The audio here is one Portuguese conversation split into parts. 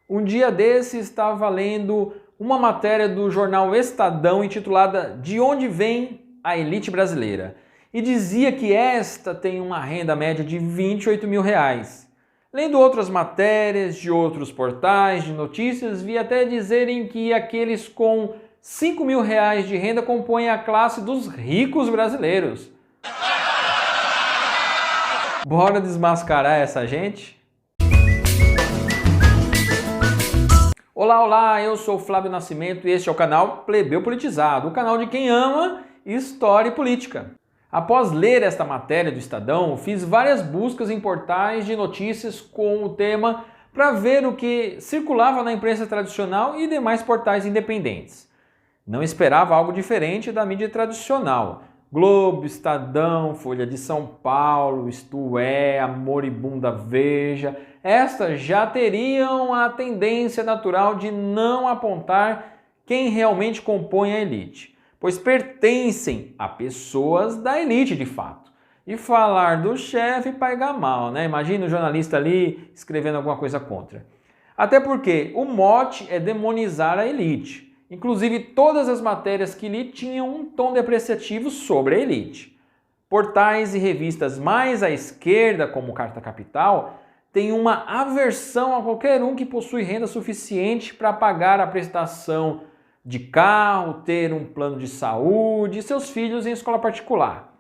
Um dia desse estava lendo uma matéria do jornal Estadão intitulada De onde vem a elite brasileira? E dizia que esta tem uma renda média de R$ 28.000. Lendo outras matérias de outros portais de notícias, vi até dizerem que aqueles com R$ 5.000 de renda compõem a classe dos ricos brasileiros. Bora desmascarar essa gente? Olá, eu sou Flávio Nascimento e este é o canal Plebeu Politizado, o canal de quem ama história e política. Após ler esta matéria do Estadão, fiz várias buscas em portais de notícias com o tema para ver o que circulava na imprensa tradicional e demais portais independentes. Não esperava algo diferente da mídia tradicional. Globo, Estadão, Folha de São Paulo, Isto É, a moribunda Veja, estas já teriam a tendência natural de não apontar quem realmente compõe a elite, pois pertencem a pessoas da elite de fato. E falar do chefe pega mal, né? Imagina o jornalista ali escrevendo alguma coisa contra. Até porque o mote é demonizar a elite. Inclusive, todas as matérias que li tinham um tom depreciativo sobre a elite. Portais e revistas mais à esquerda, como Carta Capital, têm uma aversão a qualquer um que possui renda suficiente para pagar a prestação de carro, ter um plano de saúde e seus filhos em escola particular.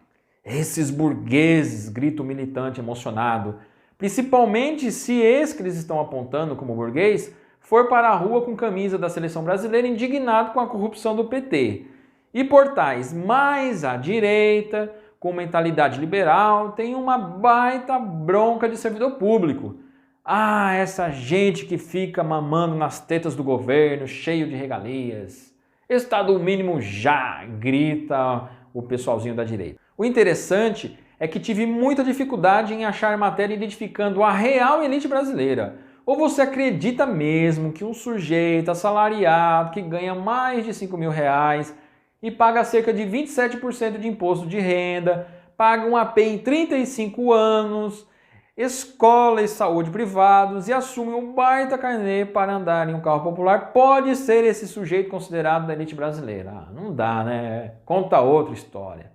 Esses burgueses, grita o militante emocionado, principalmente se esse que eles estão apontando como burguês for para a rua com camisa da seleção brasileira indignado com a corrupção do PT. E portais mais à direita, com mentalidade liberal, têm uma baita bronca de servidor público. Ah, essa gente que fica mamando nas tetas do governo, cheio de regalias. Estado mínimo já, grita o pessoalzinho da direita. O interessante é que tive muita dificuldade em achar matéria identificando a real elite brasileira. Ou você acredita mesmo que um sujeito assalariado que ganha mais de R$ 5.000 e paga cerca de 27% de imposto de renda, paga um AP em 35 anos, escola e saúde privados e assume um baita carnê para andar em um carro popular, pode ser esse sujeito considerado da elite brasileira? Ah, não dá, né? Conta outra história.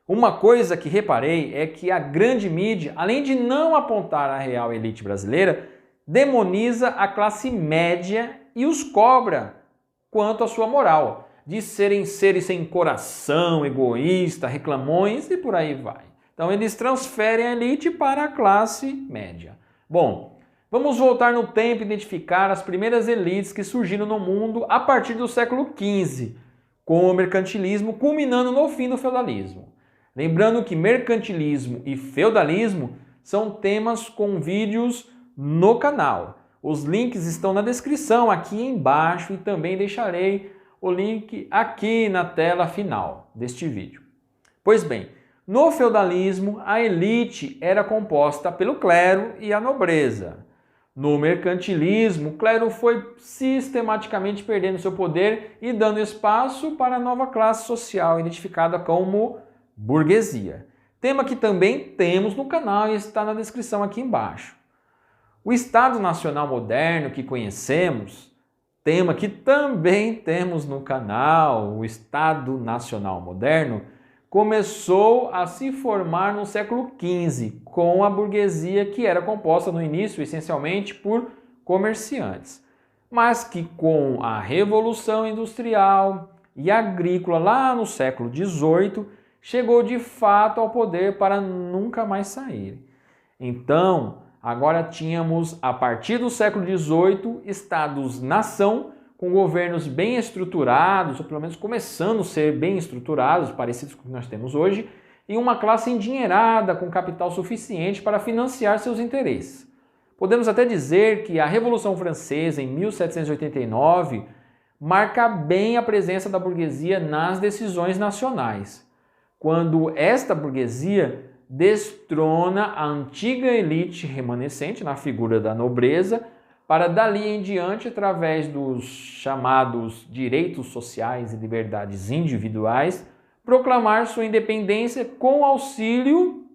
Uma coisa que reparei é que a grande mídia, além de não apontar a real elite brasileira, demoniza a classe média e os cobra quanto à sua moral, de serem seres sem coração, egoísta, reclamões e por aí vai. Então eles transferem a elite para a classe média. Bom, vamos voltar no tempo e identificar as primeiras elites que surgiram no mundo a partir do século XV, com o mercantilismo culminando no fim do feudalismo. Lembrando que mercantilismo e feudalismo são temas com vídeos no canal. Os links estão na descrição aqui embaixo e também deixarei o link aqui na tela final deste vídeo. Pois bem, no feudalismo a elite era composta pelo clero e a nobreza. No mercantilismo, o clero foi sistematicamente perdendo seu poder e dando espaço para a nova classe social identificada como burguesia. Tema que também temos no canal e está na descrição aqui embaixo. O Estado Nacional Moderno que conhecemos, tema que também temos no canal, o Estado Nacional Moderno, começou a se formar no século XV, com a burguesia que era composta no início essencialmente por comerciantes, mas que com a Revolução Industrial e Agrícola lá no século XVIII, chegou de fato ao poder para nunca mais sair. Então, agora tínhamos, a partir do século XVIII, estados-nação com governos bem estruturados, ou pelo menos começando a ser bem estruturados, parecidos com o que nós temos hoje, e uma classe endinheirada com capital suficiente para financiar seus interesses. Podemos até dizer que a Revolução Francesa, em 1789, marca bem a presença da burguesia nas decisões nacionais, quando esta burguesia destrona a antiga elite remanescente na figura da nobreza para dali em diante, através dos chamados direitos sociais e liberdades individuais, proclamar sua independência com auxílio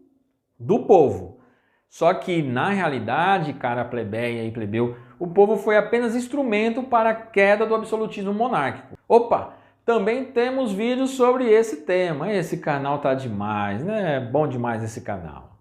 do povo. Só que, na realidade, cara plebeia e plebeu, o povo foi apenas instrumento para a queda do absolutismo monárquico. Opa! Também temos vídeos sobre esse tema. Esse canal tá demais, né? É bom demais esse canal.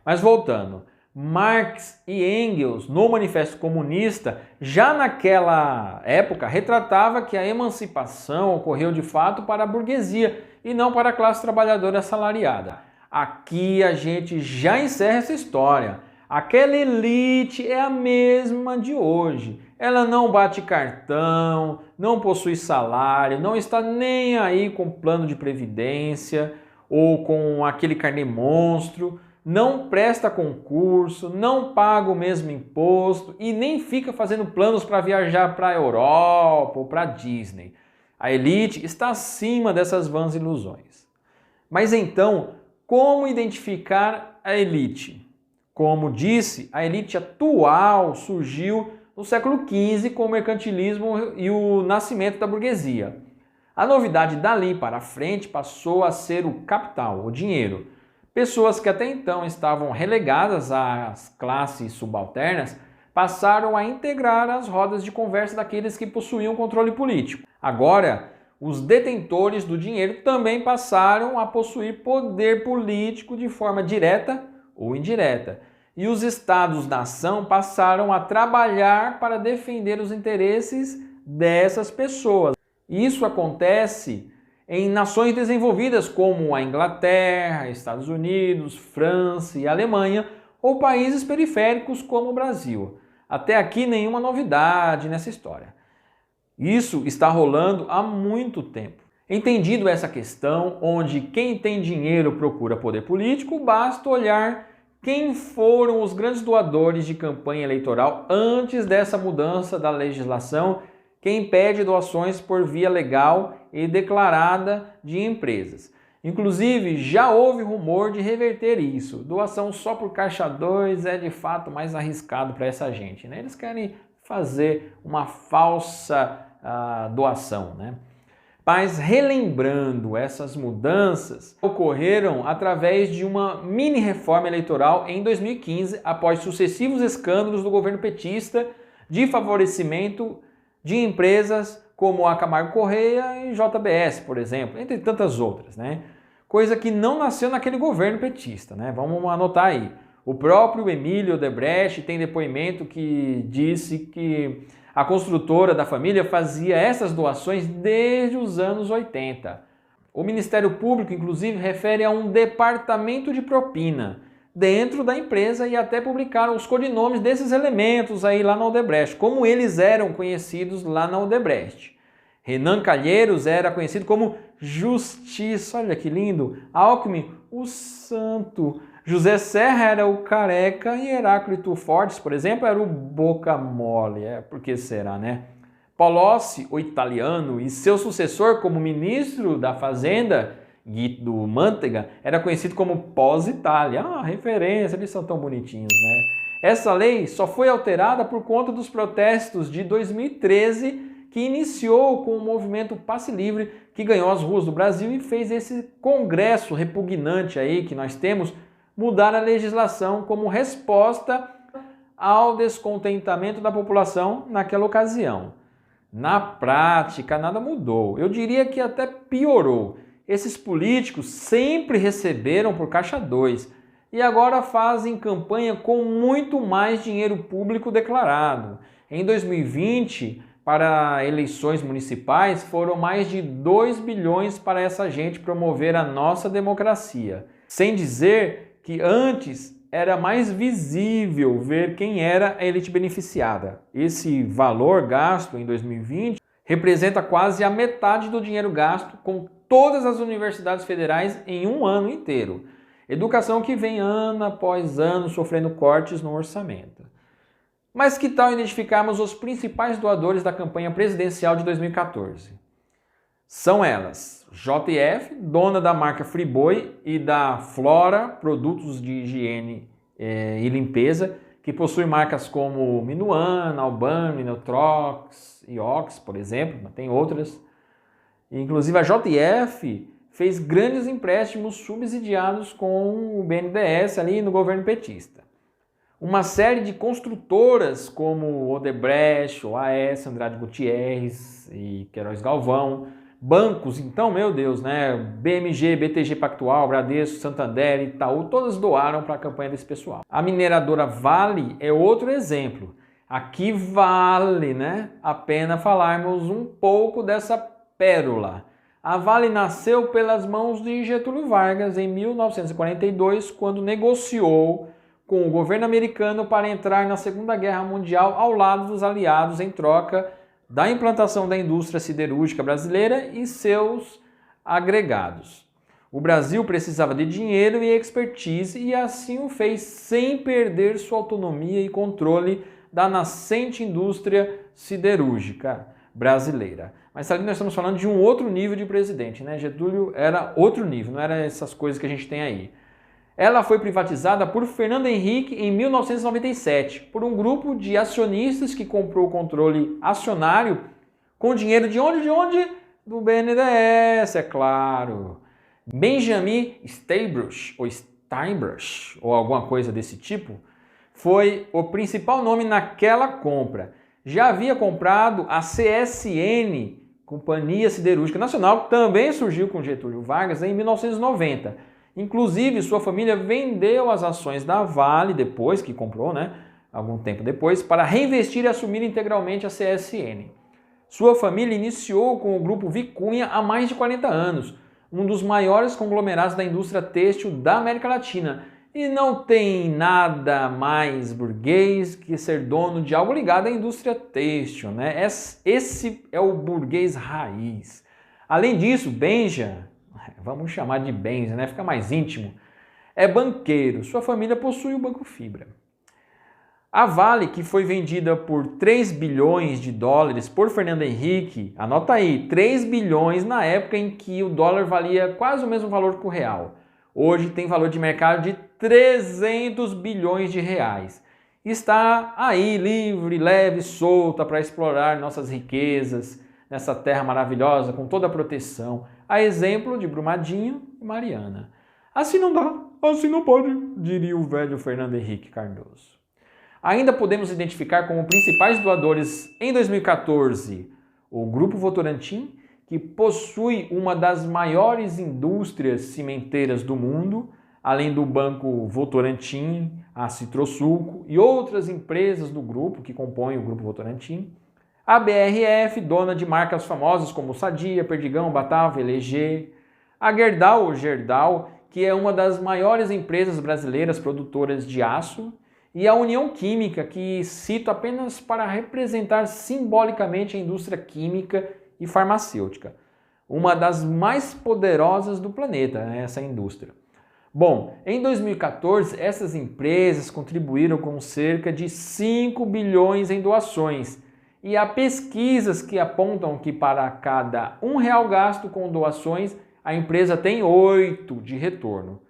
Mas voltando, Marx e Engels, no Manifesto Comunista, já naquela época, retratava que a emancipação ocorreu de fato para a burguesia e não para a classe trabalhadora assalariada. Aqui a gente já encerra essa história. Aquela elite é a mesma de hoje. Ela não bate cartão, não possui salário, não está nem aí com plano de previdência ou com aquele carnê monstro, não presta concurso, não paga o mesmo imposto e nem fica fazendo planos para viajar para a Europa ou para a Disney. A elite está acima dessas vãs ilusões. Mas então, como identificar a elite? Como disse, a elite atual surgiu no século XV com o mercantilismo e o nascimento da burguesia. A novidade dali para frente passou a ser o capital, o dinheiro. Pessoas que até então estavam relegadas às classes subalternas passaram a integrar as rodas de conversa daqueles que possuíam controle político. Agora, os detentores do dinheiro também passaram a possuir poder político de forma direta ou indireta. E os estados-nação passaram a trabalhar para defender os interesses dessas pessoas. Isso acontece em nações desenvolvidas como a Inglaterra, Estados Unidos, França e Alemanha, ou países periféricos como o Brasil. Até aqui nenhuma novidade nessa história. Isso está rolando há muito tempo. Entendido essa questão, onde quem tem dinheiro procura poder político, basta olhar quem foram os grandes doadores de campanha eleitoral antes dessa mudança da legislação que impede doações por via legal e declarada de empresas. Inclusive, já houve rumor de reverter isso. Doação só por caixa 2 é de fato mais arriscado para essa gente, né? Eles querem fazer uma falsa doação, né? Mas relembrando, essas mudanças ocorreram através de uma mini reforma eleitoral em 2015, após sucessivos escândalos do governo petista de favorecimento de empresas como a Camargo Correia e JBS, por exemplo, entre tantas outras, né? Coisa que não nasceu naquele governo petista, né? Vamos anotar aí. O próprio Emílio Odebrecht tem depoimento que disse que a construtora da família fazia essas doações desde os anos 80. O Ministério Público, inclusive, refere a um departamento de propina dentro da empresa e até publicaram os codinomes desses elementos aí lá na Odebrecht, como eles eram conhecidos lá na Odebrecht. Renan Calheiros era conhecido como Justiça, olha que lindo. Alckmin, o Santo. José Serra era o Careca e Heráclito Fortes, por exemplo, era o Boca Mole. Por que será, né? Polossi, o italiano, e seu sucessor como ministro da Fazenda, Guido Mantega, era conhecido como Pós-Itália. Referência, eles são tão bonitinhos, né? Essa lei só foi alterada por conta dos protestos de 2013, que iniciou com o movimento Passe Livre, que ganhou as ruas do Brasil e fez esse congresso repugnante aí que nós temos mudar a legislação como resposta ao descontentamento da população naquela ocasião. Na prática, nada mudou. Eu diria que até piorou. Esses políticos sempre receberam por caixa 2 e agora fazem campanha com muito mais dinheiro público declarado. Em 2020, para eleições municipais, foram mais de 2 bilhões para essa gente promover a nossa democracia. Sem dizer que antes era mais visível ver quem era a elite beneficiada. Esse valor gasto em 2020 representa quase a metade do dinheiro gasto com todas as universidades federais em um ano inteiro. Educação que vem ano após ano sofrendo cortes no orçamento. Mas que tal identificarmos os principais doadores da campanha presidencial de 2014? São elas: JF, dona da marca Friboi e da Flora, produtos de higiene e limpeza, que possui marcas como Minuano, Albani, Neutrox e Ox, por exemplo, mas tem outras. Inclusive a JF fez grandes empréstimos subsidiados com o BNDES ali no governo petista. Uma série de construtoras como Odebrecht, OAS, Andrade Gutierrez e Queiroz Galvão, bancos, então, meu Deus, né? BMG, BTG Pactual, Bradesco, Santander, Itaú, todas doaram para a campanha desse pessoal. A mineradora Vale é outro exemplo. Aqui vale, né, a pena falarmos um pouco dessa pérola. A Vale nasceu pelas mãos de Getúlio Vargas em 1942, quando negociou com o governo americano para entrar na Segunda Guerra Mundial ao lado dos aliados em troca da implantação da indústria siderúrgica brasileira e seus agregados. O Brasil precisava de dinheiro e expertise e assim o fez sem perder sua autonomia e controle da nascente indústria siderúrgica brasileira. Mas ali nós estamos falando de um outro nível de presidente, né? Getúlio era outro nível, não era essas coisas que a gente tem aí. Ela foi privatizada por Fernando Henrique em 1997, por um grupo de acionistas que comprou o controle acionário com dinheiro de onde? Do BNDES, é claro. Benjamin Steinbruch, ou alguma coisa desse tipo, foi o principal nome naquela compra. Já havia comprado a CSN, Companhia Siderúrgica Nacional, que também surgiu com Getúlio Vargas em 1990. Inclusive, sua família vendeu as ações da Vale, depois que comprou, né, algum tempo depois, para reinvestir e assumir integralmente a CSN. Sua família iniciou com o Grupo Vicunha há mais de 40 anos, um dos maiores conglomerados da indústria têxtil da América Latina. E não tem nada mais burguês que ser dono de algo ligado à indústria têxtil, né? Esse é o burguês raiz. Além disso, Benja, vamos chamar de Benja, né? Fica mais íntimo, é banqueiro. Sua família possui o Banco Fibra. A Vale, que foi vendida por 3 bilhões de dólares por Fernando Henrique, anota aí, 3 bilhões na época em que o dólar valia quase o mesmo valor que o real. Hoje tem valor de mercado de 300 bilhões de reais. Está aí livre, leve, solta para explorar nossas riquezas nessa terra maravilhosa com toda a proteção, a exemplo de Brumadinho e Mariana. Assim não dá, assim não pode, diria o velho Fernando Henrique Cardoso. Ainda podemos identificar como principais doadores em 2014 o Grupo Votorantim, que possui uma das maiores indústrias cimenteiras do mundo, além do Banco Votorantim, a Citrosulco e outras empresas do grupo que compõem o Grupo Votorantim. A BRF, dona de marcas famosas como Sadia, Perdigão, Batavo, LG. A Gerdau, que é uma das maiores empresas brasileiras produtoras de aço. E a União Química, que cito apenas para representar simbolicamente a indústria química e farmacêutica. Uma das mais poderosas do planeta, essa indústria. Bom, em 2014, essas empresas contribuíram com cerca de 5 bilhões em doações. E há pesquisas que apontam que para cada R$1 gasto com doações, a empresa tem 8 de retorno.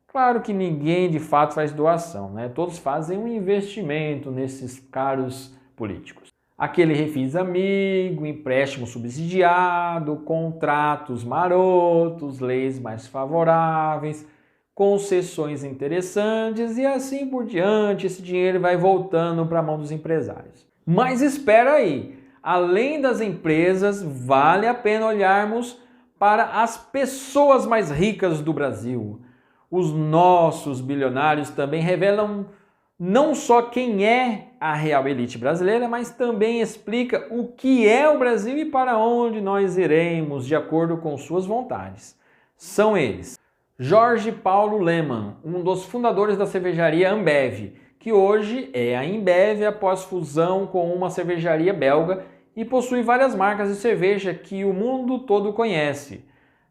Claro que ninguém de fato faz doação, né? Todos fazem um investimento nesses caros políticos. Aquele refis amigo, empréstimo subsidiado, contratos marotos, leis mais favoráveis, concessões interessantes e assim por diante, esse dinheiro vai voltando para a mão dos empresários. Mas espera aí, além das empresas, vale a pena olharmos para as pessoas mais ricas do Brasil. Os nossos bilionários também revelam não só quem é a real elite brasileira, mas também explica o que é o Brasil e para onde nós iremos de acordo com suas vontades. São eles: Jorge Paulo Lemann, um dos fundadores da cervejaria Ambev, que hoje é a Embev após fusão com uma cervejaria belga e possui várias marcas de cerveja que o mundo todo conhece.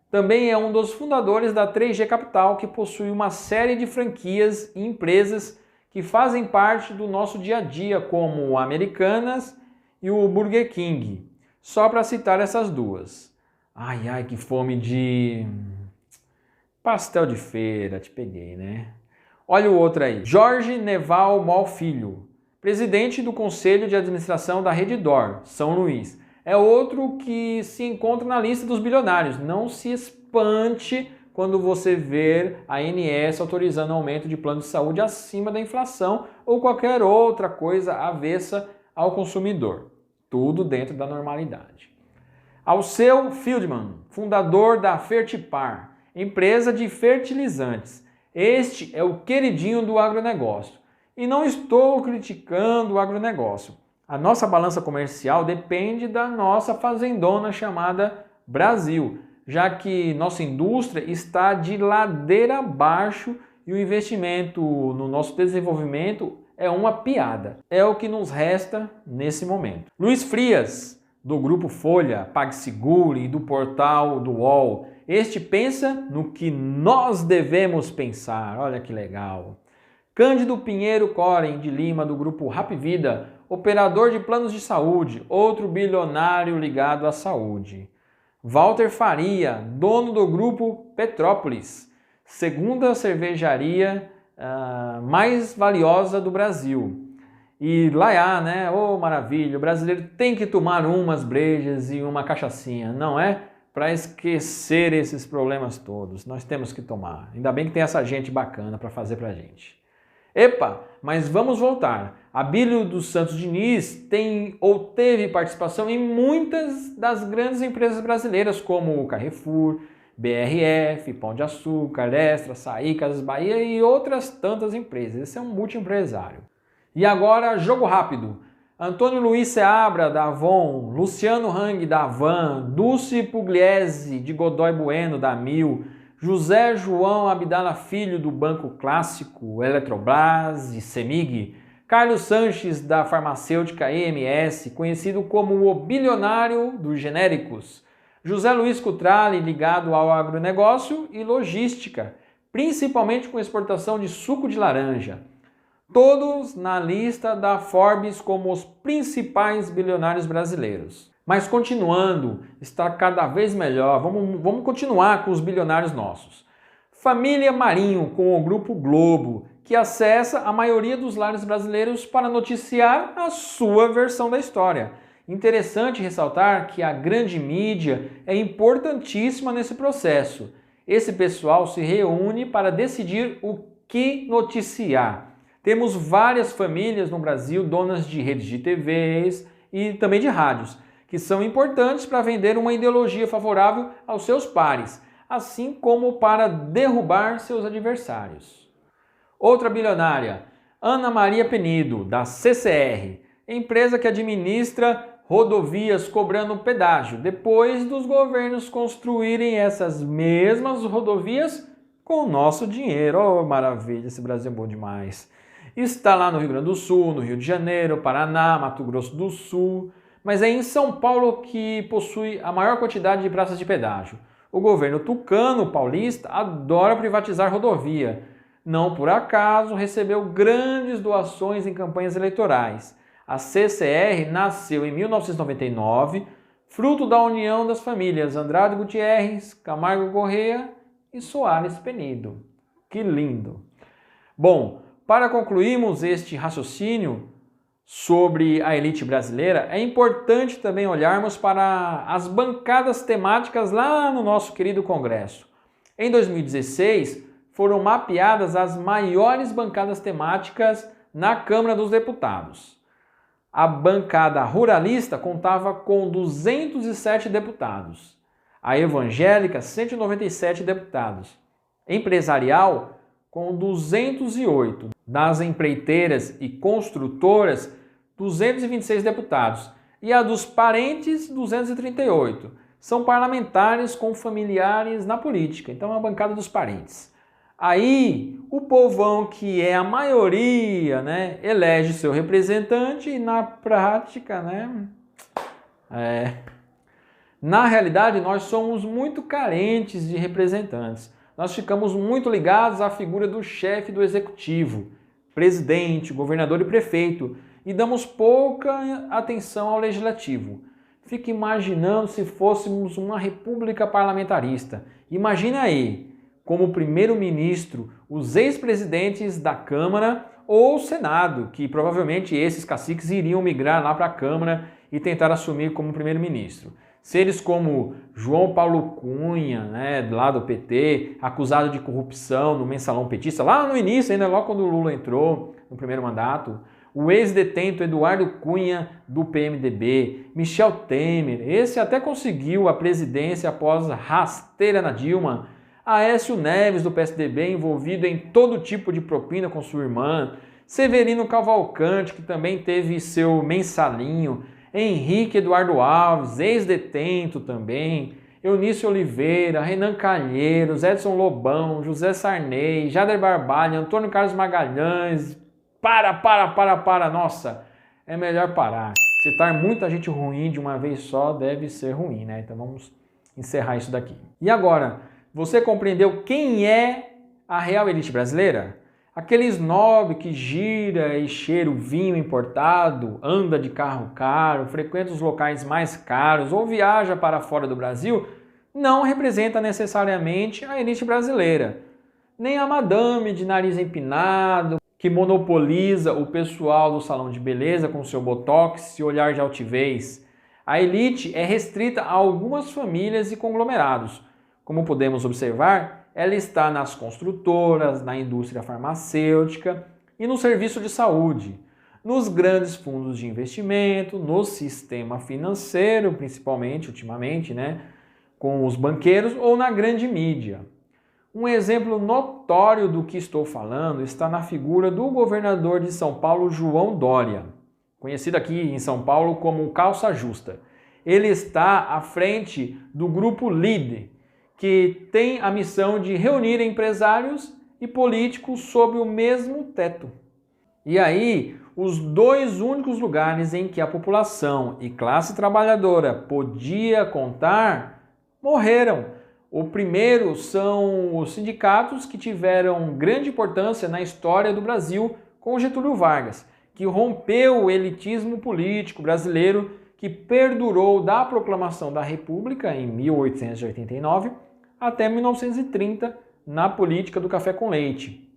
Também é um dos fundadores da 3G Capital, que possui uma série de franquias e empresas que fazem parte do nosso dia a dia, como o Americanas e o Burger King. Só para citar essas duas. Ai, que fome de pastel de feira, te peguei, né? Olha o outro aí. Jorge Neval Mol Filho, presidente do Conselho de Administração da Redditor, São Luís. É outro que se encontra na lista dos bilionários. Não se espante quando você ver a ANS autorizando aumento de plano de saúde acima da inflação ou qualquer outra coisa avessa ao consumidor. Tudo dentro da normalidade. Alceu Fieldman, fundador da Fertipar, empresa de fertilizantes. Este é o queridinho do agronegócio. E não estou criticando o agronegócio. A nossa balança comercial depende da nossa fazendona chamada Brasil, já que nossa indústria está de ladeira abaixo e o investimento no nosso desenvolvimento é uma piada. É o que nos resta nesse momento. Luiz Frias, do Grupo Folha, PagSeguro e do portal do UOL, este pensa no que nós devemos pensar. Olha que legal. Cândido Pinheiro Coren de Lima, do Grupo Rapvida, operador de planos de saúde, outro bilionário ligado à saúde. Walter Faria, dono do Grupo Petrópolis, segunda cervejaria mais valiosa do Brasil. E lá, né? Oh, maravilha, o brasileiro tem que tomar umas brejas e uma cachaçinha, não é? Para esquecer esses problemas todos, nós temos que tomar. Ainda bem que tem essa gente bacana para fazer pra gente. Epa, mas vamos voltar. Abílio dos Santos Diniz tem ou teve participação em muitas das grandes empresas brasileiras, como o Carrefour, BRF, Pão de Açúcar, Extra, Açaí, Casas Bahia e outras tantas empresas. Esse é um multiempresário. E agora, jogo rápido. Antônio Luiz Seabra, da Avon, Luciano Hang, da Avan, Dulce Pugliese, de Godoy Bueno, da Mil, José João Abdala Filho, do Banco Clássico, Eletrobras e Semig, Carlos Sanches, da farmacêutica EMS, conhecido como o bilionário dos genéricos, José Luiz Cutrale, ligado ao agronegócio e logística, principalmente com exportação de suco de laranja. Todos na lista da Forbes como os principais bilionários brasileiros. Mas continuando, está cada vez melhor. Vamos continuar com os bilionários nossos. Família Marinho, com o Grupo Globo, que acessa a maioria dos lares brasileiros para noticiar a sua versão da história. Interessante ressaltar que a grande mídia é importantíssima nesse processo. Esse pessoal se reúne para decidir o que noticiar. Temos várias famílias no Brasil, donas de redes de TVs e também de rádios, que são importantes para vender uma ideologia favorável aos seus pares, assim como para derrubar seus adversários. Outra bilionária, Ana Maria Penido, da CCR, empresa que administra rodovias cobrando pedágio, depois dos governos construírem essas mesmas rodovias com o nosso dinheiro. Oh, maravilha, esse Brasil é bom demais. Está lá no Rio Grande do Sul, no Rio de Janeiro, Paraná, Mato Grosso do Sul, mas é em São Paulo que possui a maior quantidade de praças de pedágio. O governo tucano paulista adora privatizar rodovia. Não por acaso recebeu grandes doações em campanhas eleitorais. A CCR nasceu em 1999, fruto da união das famílias Andrade Gutierrez, Camargo Corrêa e Soares Penido. Que lindo! Bom, para concluirmos este raciocínio sobre a elite brasileira, é importante também olharmos para as bancadas temáticas lá no nosso querido Congresso. Em 2016, foram mapeadas as maiores bancadas temáticas na Câmara dos Deputados. A bancada ruralista contava com 207 deputados, a evangélica 197 deputados, empresarial com 208, das empreiteiras e construtoras 226 deputados e a dos parentes 238. São parlamentares com familiares na política, então é a bancada dos parentes. Aí o povão, que é a maioria, né, elege seu representante e na prática, né, na realidade nós somos muito carentes de representantes. Nós ficamos muito ligados à figura do chefe do executivo, presidente, governador e prefeito, e damos pouca atenção ao legislativo. Fica imaginando se fôssemos uma república parlamentarista. Imagina aí, como primeiro-ministro, os ex-presidentes da Câmara ou Senado, que provavelmente esses caciques iriam migrar lá para a Câmara e tentar assumir como primeiro-ministro. Seres como João Paulo Cunha, né, lá do PT, acusado de corrupção no mensalão petista, lá no início, ainda logo quando o Lula entrou no primeiro mandato, o ex-detento Eduardo Cunha, do PMDB, Michel Temer, esse até conseguiu a presidência após rasteira na Dilma, Aécio Neves, do PSDB, envolvido em todo tipo de propina com sua irmã, Severino Cavalcante, que também teve seu mensalinho, Henrique Eduardo Alves, ex-detento também, Eunício Oliveira, Renan Calheiros, Edson Lobão, José Sarney, Jader Barbalho, Antônio Carlos Magalhães. Nossa, é melhor parar. Citar muita gente ruim de uma vez só deve ser ruim, né? Então vamos encerrar isso daqui. E agora, você compreendeu quem é a real elite brasileira? Aquele snob que gira e cheira o vinho importado, anda de carro caro, frequenta os locais mais caros ou viaja para fora do Brasil, não representa necessariamente a elite brasileira. Nem a madame de nariz empinado, que monopoliza o pessoal do salão de beleza com seu botox e olhar de altivez. A elite é restrita a algumas famílias e conglomerados. Como podemos observar, ela está nas construtoras, na indústria farmacêutica e no serviço de saúde, nos grandes fundos de investimento, no sistema financeiro, principalmente ultimamente, né, com os banqueiros ou na grande mídia. Um exemplo notório do que estou falando está na figura do governador de São Paulo, João Dória, conhecido aqui em São Paulo como Calça Justa. Ele está à frente do grupo LIDE, que tem a missão de reunir empresários e políticos sob o mesmo teto. E aí, os dois únicos lugares em que a população e classe trabalhadora podia contar, morreram. O primeiro são os sindicatos, que tiveram grande importância na história do Brasil com Getúlio Vargas, que rompeu o elitismo político brasileiro que perdurou da proclamação da República em 1889 até 1930 na política do café com leite,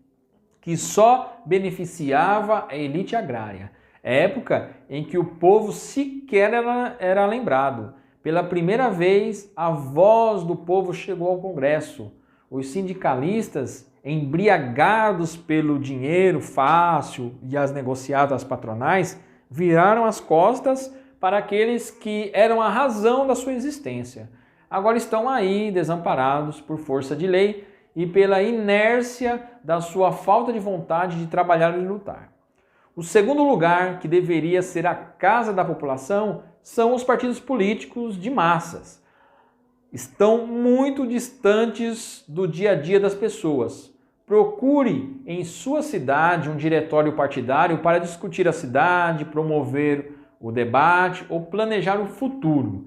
que só beneficiava a elite agrária, época em que o povo sequer era lembrado. Pela primeira vez, a voz do povo chegou ao Congresso. Os sindicalistas, embriagados pelo dinheiro fácil e as negociadas patronais, viraram as costas para aqueles que eram a razão da sua existência. Agora estão aí desamparados por força de lei e pela inércia da sua falta de vontade de trabalhar e lutar. O segundo lugar, que deveria ser a casa da população, são os partidos políticos de massas. Estão muito distantes do dia a dia das pessoas. Procure em sua cidade um diretório partidário para discutir a cidade, promover o debate ou planejar o futuro.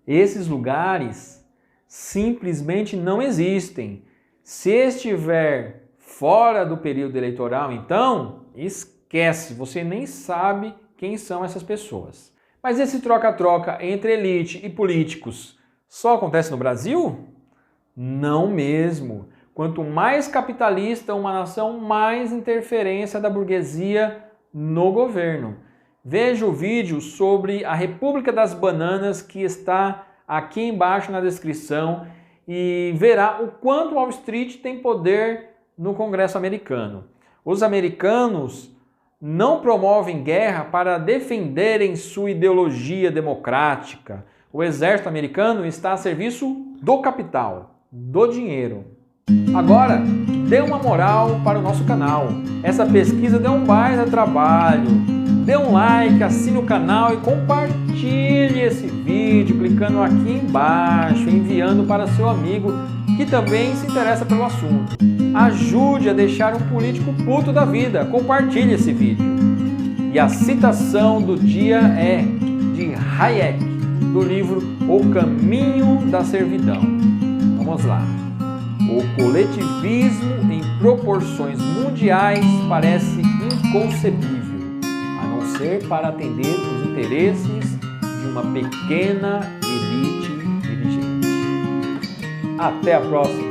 Esses lugares simplesmente não existem. Se estiver fora do período eleitoral, então esquece, você nem sabe quem são essas pessoas. Mas esse troca-troca entre elite e políticos só acontece no Brasil? Não mesmo. Quanto mais capitalista uma nação, mais interferência da burguesia no governo. Veja o vídeo sobre a República das Bananas, que está aqui embaixo na descrição, e verá o quanto Wall Street tem poder no Congresso americano. Os americanos não promovem guerra para defenderem sua ideologia democrática. O exército americano está a serviço do capital, do dinheiro. Agora, dê uma moral para o nosso canal. Essa pesquisa deu um baita trabalho. Dê um like, assine o canal e compartilhe esse vídeo clicando aqui embaixo, enviando para seu amigo que também se interessa pelo assunto. Ajude a deixar um político puto da vida. Compartilhe esse vídeo. E a citação do dia é de Hayek, do livro O Caminho da Servidão. Vamos lá. O coletivismo em proporções mundiais parece inconcebível, a não ser para atender os interesses de uma pequena elite dirigente. Até a próxima!